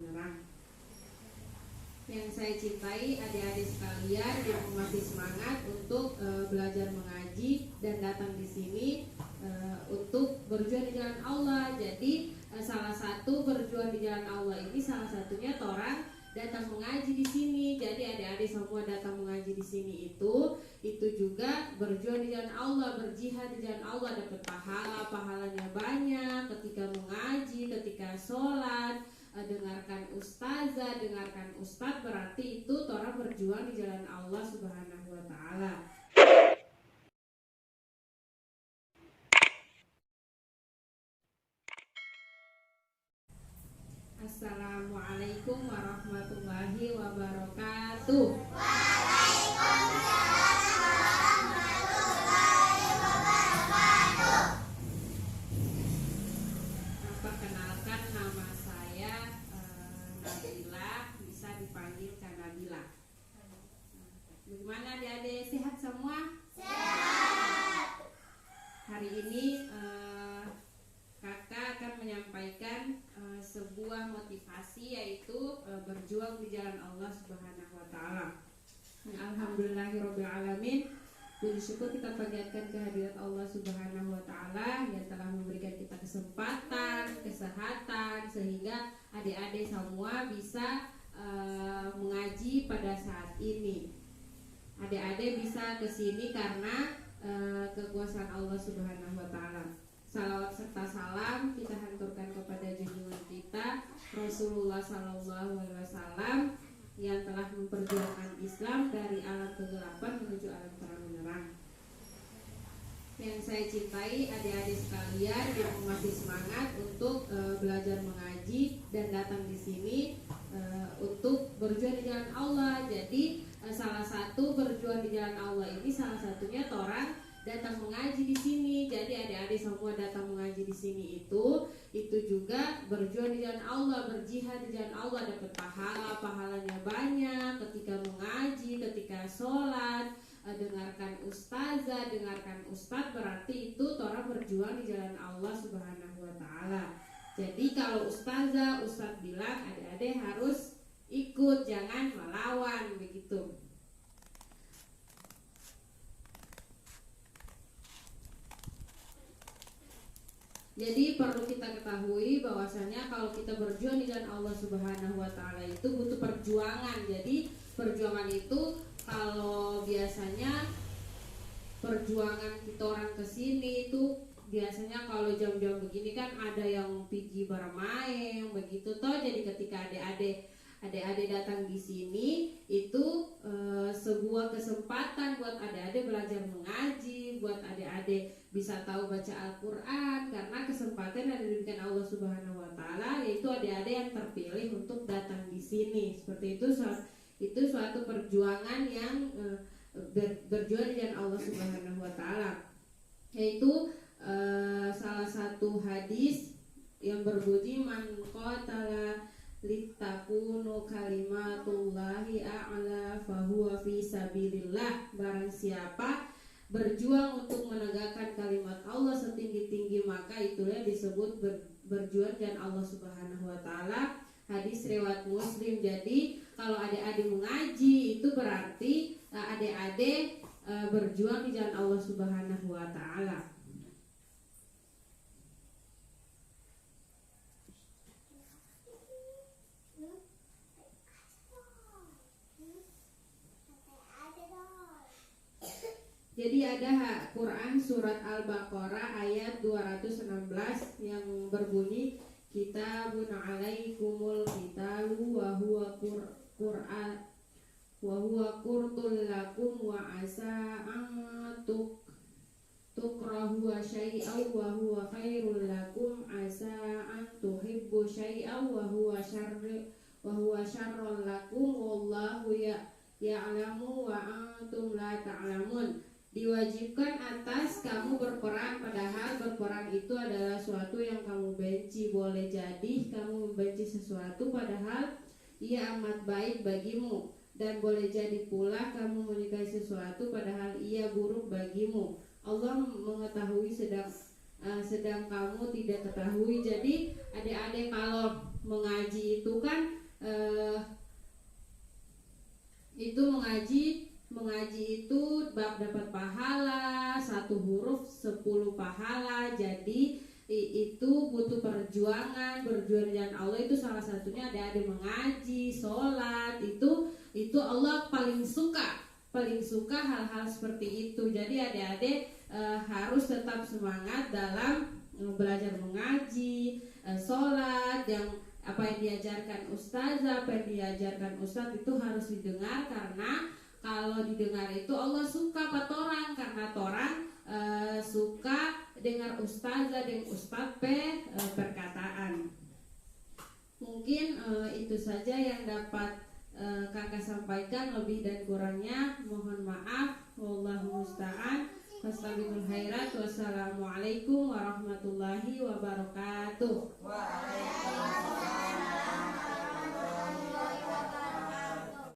terang. Yang saya cintai adik-adik sekalian yang masih semangat untuk belajar mengaji dan datang di sini untuk berjuang di jalan Allah. Jadi salah satu berjuang di jalan Allah ini salah satunya orang datang mengaji di sini. Jadi adik-adik semua datang mengaji di sini itu juga berjuang di jalan Allah, berjihad di jalan Allah, dapat pahalanya banyak ketika mengaji, ketika sholat. Dengarkan ustazah, dengarkan ustadz, berarti itu orang berjuang di jalan Allah Subhanahu wa ta'ala. Assalamualaikum warahmatullahi wabarakatuh. Waalaikumsalam warahmatullahi wabarakatuh. Perkenalkan, nama saya Nabila, bisa dipanggil Kak Nabila. Bagaimana adik-adik, sehat semua? Sehat. Hari ini kakak akan menyampaikan sebuah motivasi, yaitu berjuang di jalan Allah Subhanahu wa ta'ala. Alhamdulillahirabbil alamin. Puji syukur kita panjatkan kehadirat Allah Subhanahu wa ta'ala yang telah memberikan kita kesempatan, kesehatan, sehingga adik-adik semua bisa mengaji pada saat ini. Adik-adik bisa kesini karena kekuasaan Allah Subhanahu wa ta'ala. Salawat serta salam kita haturkan kepada junjungan kita Rasulullah Sallallahu Alaihi Wasallam yang telah memperjuangkan Islam dari alam kegelapan menuju alam terang menerang. Yang saya cintai adik-adik sekalian yang masih semangat untuk belajar mengaji dan datang di sini untuk berjuang di jalan Allah. Jadi salah satu berjuang di jalan Allah ini salah satunya orang datang mengaji di sini. Jadi adik-adik semua datang mengaji di sini itu juga berjuang di jalan Allah, berjihad di jalan Allah, dapat pahalanya banyak ketika mengaji, ketika sholat. Dengarkan ustazah, dengarkan ustadz, berarti itu orang berjuang di jalan Allah Subhanahu wa ta'ala. Jadi kalau ustazah, ustadz bilang adik-adik harus ikut, jangan melawan, begitu. Jadi perlu kita ketahui bahwasanya kalau kita berjuang di jalan Allah Subhanahu wa ta'ala itu butuh perjuangan. Jadi perjuangan itu kalau biasanya perjuangan kita orang kesini itu biasanya kalau jam-jam begini kan ada yang pergi bermain begitu toh. Jadi ketika adik-adik datang di sini itu sebuah kesempatan buat adik-adik belajar mengaji, buat adik-adik bisa tahu baca Al-Quran, karena kesempatan yang diberikan Allah Subhanahu wa ta'ala, yaitu adik-adik yang terpilih untuk datang di sini. Seperti itu suatu perjuangan yang berjuang di jalan Allah Subhanahu wa ta'ala. Yaitu salah satu hadis yang berbunyi man qatala litakunu kalimatullahi a'la fahuwa fi sabilillah. Barang siapa berjuang untuk menegakkan kalimat Allah setinggi-tinggi, maka itulah disebut berjuang dan Allah Subhanahu wa ta'ala. Hadis riwayat Muslim. Jadi kalau adik-adik mengaji itu berarti adik-adik berjuang di jalan Allah Subhanahu wa ta'ala. Jadi ada Quran surat Al-Baqarah ayat 216 yang berbunyi kitabun alaikumul qitalu wa huwa Qur'an wa huwa qurtul lakum wa asa an tukrahu syai'an wa huwa khairul lakum asa an tuhibbu syai'an wa huwa syarrul lakum wallahu ya'lamu wa antum la ta'lamun. Diwajibkan atas kamu berperang, padahal berperang itu adalah suatu yang kamu benci. Boleh jadi kamu membenci sesuatu padahal ia amat baik bagimu, dan boleh jadi pula kamu menyukai sesuatu padahal ia buruk bagimu. Allah mengetahui sedang kamu tidak ketahui. Jadi adik-adik kalau mengaji itu kan dapat pahala, 1 huruf 10 pahala. Jadi itu butuh perjuangan, berjuang dengan Allah. Itu salah satunya adik-adik mengaji, sholat, itu Allah paling suka hal-hal seperti itu. Jadi adik-adik harus tetap semangat dalam belajar mengaji, sholat, yang apa yang diajarkan ustazah, apa yang diajarkan ustadz itu harus didengar, karena kalau didengar itu Allah suka patorang, karena torang suka dengar ustazah dengan ustadz perkataan. Mungkin itu saja yang dapat kakak sampaikan, lebih dan kurangnya mohon maaf. Wallahu musta'an. Fastabiqul khairat. Wassalamualaikum warahmatullahi wabarakatuh. Waalaikumsalam.